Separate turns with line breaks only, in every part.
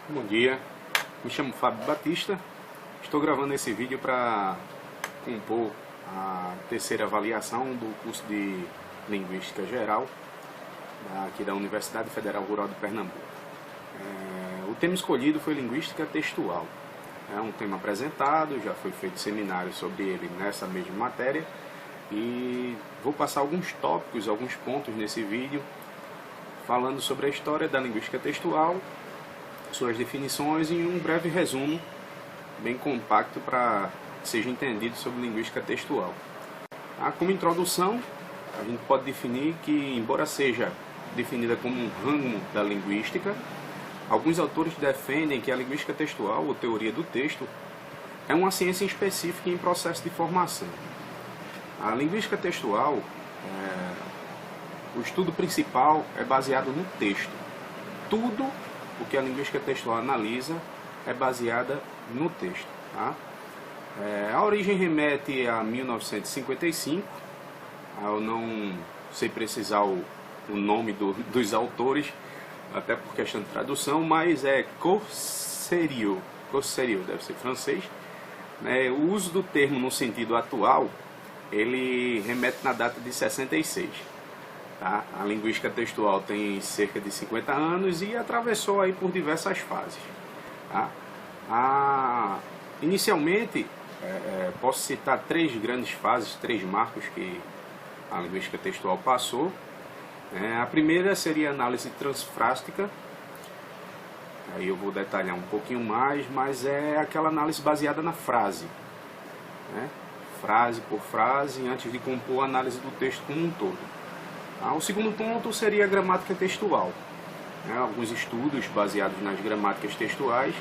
Bom dia, me chamo Fábio Batista, estou gravando esse vídeo para compor a terceira avaliação do curso de Linguística Geral aqui da Universidade Federal Rural de Pernambuco. O tema escolhido foi Linguística Textual. É um tema apresentado, já foi feito seminário sobre ele nessa mesma matéria e vou passar alguns tópicos, alguns pontos nesse vídeo falando sobre a história da linguística textual, suas definições e um breve resumo bem compacto para que seja entendido sobre linguística textual. Como introdução, a gente pode definir que, embora seja definida como um ramo da linguística, alguns autores defendem que a linguística textual, ou teoria do texto, é uma ciência específica em processo de formação. A linguística textual, o estudo principal é baseado no texto. Tudo o que a linguística textual analisa é baseada no texto. A origem remete a 1955, eu não sei precisar o nome dos autores, até por questão de tradução, mas é Cosseriot, deve ser francês. O uso do termo no sentido atual, ele remete na data de 66. A linguística textual tem cerca de 50 anos e atravessou aí por diversas fases. Inicialmente, posso citar três grandes fases, três marcos que a linguística textual passou. A primeira seria a análise transfrástica, aí eu vou detalhar um pouquinho mais, mas é aquela análise baseada na frase, frase por frase, antes de compor a análise do texto como um todo. O segundo ponto seria a gramática textual. Alguns estudos baseados nas gramáticas textuais,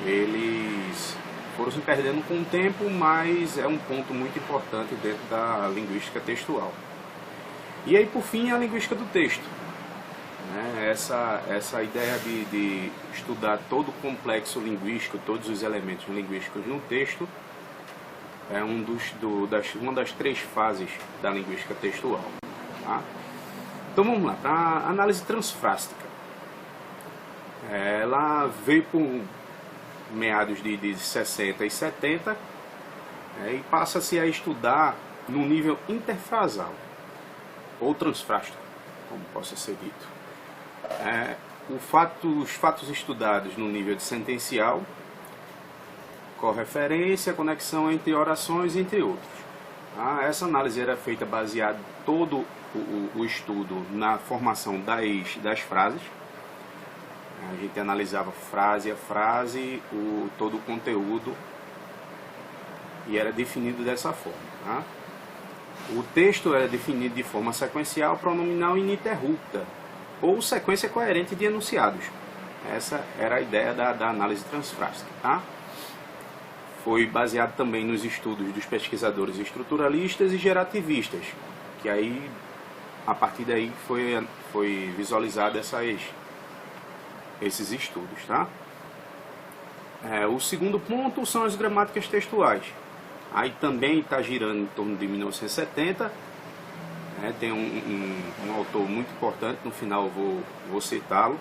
eles foram se perdendo com o tempo, mas é um ponto muito importante dentro da linguística textual. E aí, por fim, a linguística do texto. Essa ideia de estudar todo o complexo linguístico, todos os elementos linguísticos no texto, é uma das três fases da linguística textual. Então vamos lá, para a análise transfrástica. Ela veio por meados de 60 e 70 e passa-se a estudar no nível interfrasal, ou transfrástico, como possa ser dito. Os fatos estudados no nível de sentencial, correferência, conexão entre orações, entre outros. Essa análise era feita baseada em todo o estudo na formação das frases. A gente analisava frase a frase, todo o conteúdo, e era definido dessa forma. O texto era definido de forma sequencial, pronominal e ininterrupta, ou sequência coerente de enunciados. Essa era a ideia da análise transfrástica. Foi baseado também nos estudos dos pesquisadores estruturalistas e gerativistas, que aí, a partir daí, foi visualizado esses estudos. O segundo ponto são as gramáticas textuais. Aí também está girando em torno de 1970. Tem um autor muito importante, no final eu vou citá-lo,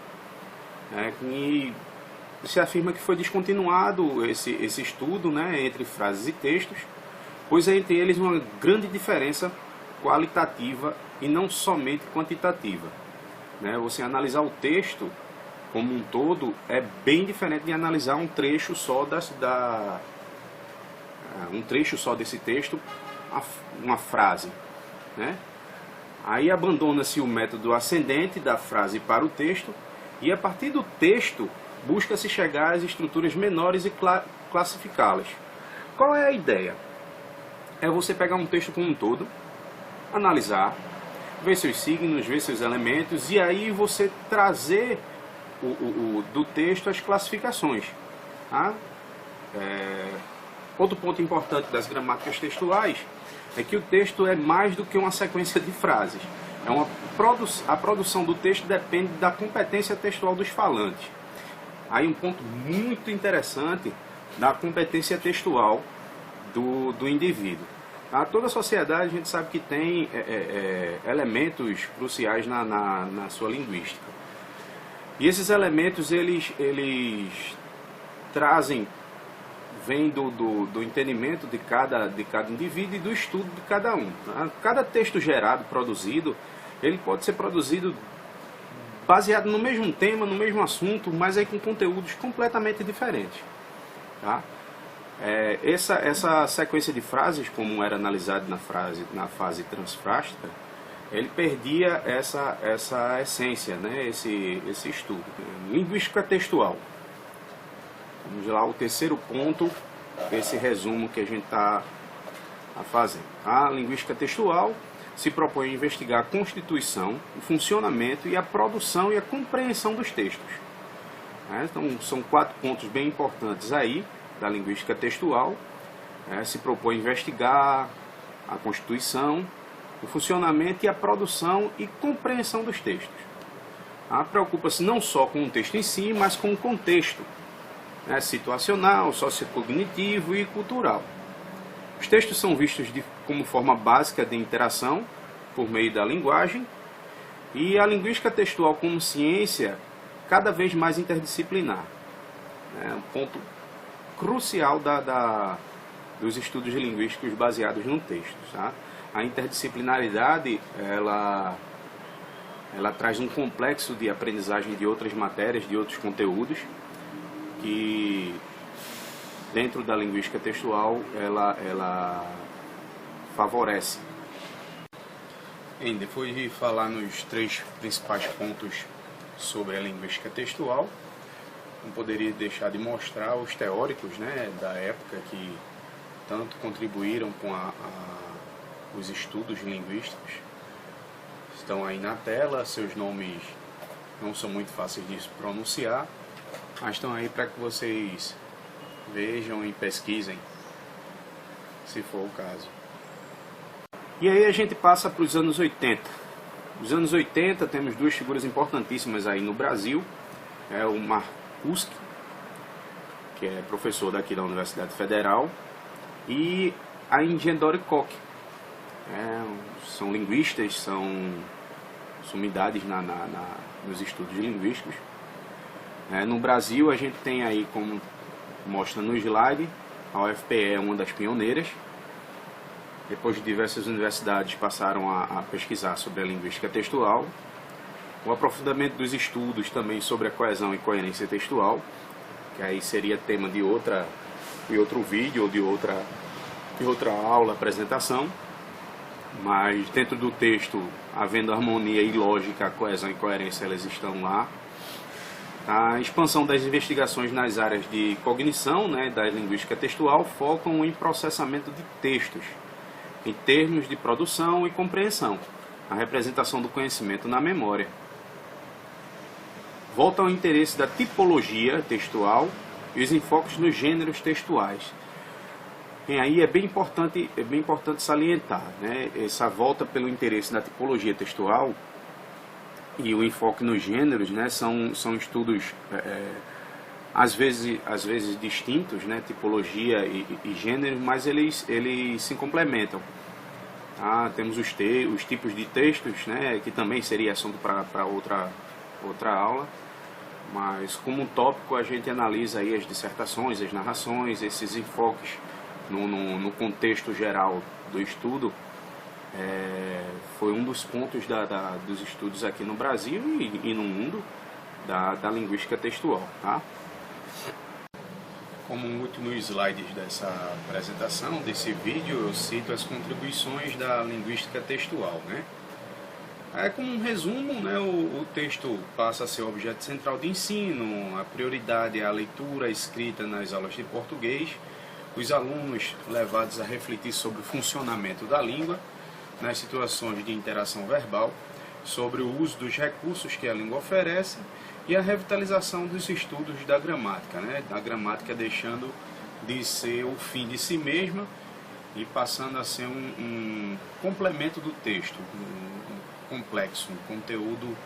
que se afirma que foi descontinuado esse estudo entre frases e textos, pois é entre eles uma grande diferença qualitativa e não somente quantitativa. Você analisar o texto como um todo é bem diferente de analisar um trecho só desse texto, uma frase. Aí abandona-se o método ascendente da frase para o texto e a partir do texto busca-se chegar às estruturas menores e classificá-las. Qual é a ideia? É você pegar um texto como um todo, analisar, ver seus signos, ver seus elementos e aí você trazer do texto as classificações. Outro ponto importante das gramáticas textuais é que o texto é mais do que uma sequência de frases. A produção do texto depende da competência textual dos falantes. Aí um ponto muito interessante da competência textual do indivíduo. Toda a sociedade a gente sabe que tem elementos cruciais na sua linguística. E esses elementos, eles trazem, vem do entendimento de cada indivíduo e do estudo de cada um. Tá? Cada texto gerado, produzido, ele pode ser produzido baseado no mesmo tema, no mesmo assunto, mas aí com conteúdos completamente diferentes. Tá? Essa sequência de frases, como era analisado na fase transfrástica, ele perdia essa essência, né? esse estudo. Linguística textual. Vamos lá, o terceiro ponto, esse resumo que a gente está fazendo. A linguística textual se propõe a investigar a constituição, o funcionamento e a produção e a compreensão dos textos. Então, são 4 pontos bem importantes aí da linguística textual. Se propõe a investigar a constituição, o funcionamento e a produção e compreensão dos textos. Preocupa-se não só com o texto em si, mas com o contexto, situacional, sociocognitivo e cultural. Os textos são vistos como forma básica de interação por meio da linguagem, e a linguística textual como ciência cada vez mais interdisciplinar. É um ponto crucial dos estudos linguísticos baseados no texto. Tá? A interdisciplinaridade, ela traz um complexo de aprendizagem de outras matérias, de outros conteúdos, que dentro da linguística textual ela favorece. Depois de falar nos 3 principais pontos sobre a linguística textual, não poderia deixar de mostrar os teóricos, né, da época que tanto contribuíram com os estudos linguísticos. Estão aí na tela, seus nomes não são muito fáceis de pronunciar, mas estão aí para que vocês vejam e pesquisem, se for o caso. E aí a gente passa para os anos 80. Nos anos 80 temos 2 figuras importantíssimas aí no Brasil. O Marcuski, que é professor daqui da Universidade Federal, e a Ingedore Koch. São linguistas, são sumidades nos estudos linguísticos. No Brasil a gente tem aí, como mostra no slide, a UFPE é uma das pioneiras. Depois diversas universidades passaram a pesquisar sobre a linguística textual. O aprofundamento dos estudos também sobre a coesão e coerência textual, que aí seria tema de outro vídeo ou de outra aula, apresentação. Mas dentro do texto, havendo harmonia e lógica, a coesão e coerência, elas estão lá. A expansão das investigações nas áreas de cognição, né, da linguística textual, focam em processamento de textos, em termos de produção e compreensão, a representação do conhecimento na memória. Volta ao interesse da tipologia textual e os enfoques nos gêneros textuais. E aí é bem importante salientar, né, essa volta pelo interesse na tipologia textual e o enfoque nos gêneros, né, são estudos às vezes distintos, né, tipologia e gênero, mas eles se complementam. Temos os tipos de textos, né, que também seria assunto para outra aula, mas como um tópico a gente analisa aí as dissertações, as narrações, esses enfoques no contexto geral do estudo. Foi um dos pontos dos estudos aqui no Brasil e no mundo da linguística textual. Tá? Como último slide dessa apresentação, desse vídeo, eu cito as contribuições da linguística textual. Né? Como um resumo, né, o texto passa a ser objeto central de ensino, a prioridade é a leitura, a escrita nas aulas de português, os alunos levados a refletir sobre o funcionamento da língua, nas situações de interação verbal, sobre o uso dos recursos que a língua oferece e a revitalização dos estudos da gramática, né? A gramática deixando de ser o fim de si mesma e passando a ser um complemento do texto, um complexo, um conteúdo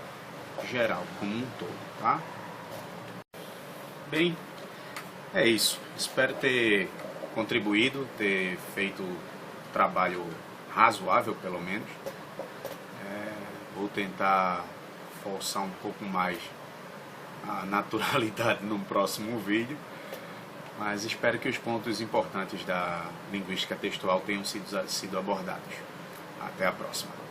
geral, como um todo. Tá? Bem, é isso. Espero ter contribuído, ter feito trabalho razoável, pelo menos. Vou tentar forçar um pouco mais a naturalidade no próximo vídeo, mas espero que os pontos importantes da linguística textual tenham sido abordados. Até a próxima.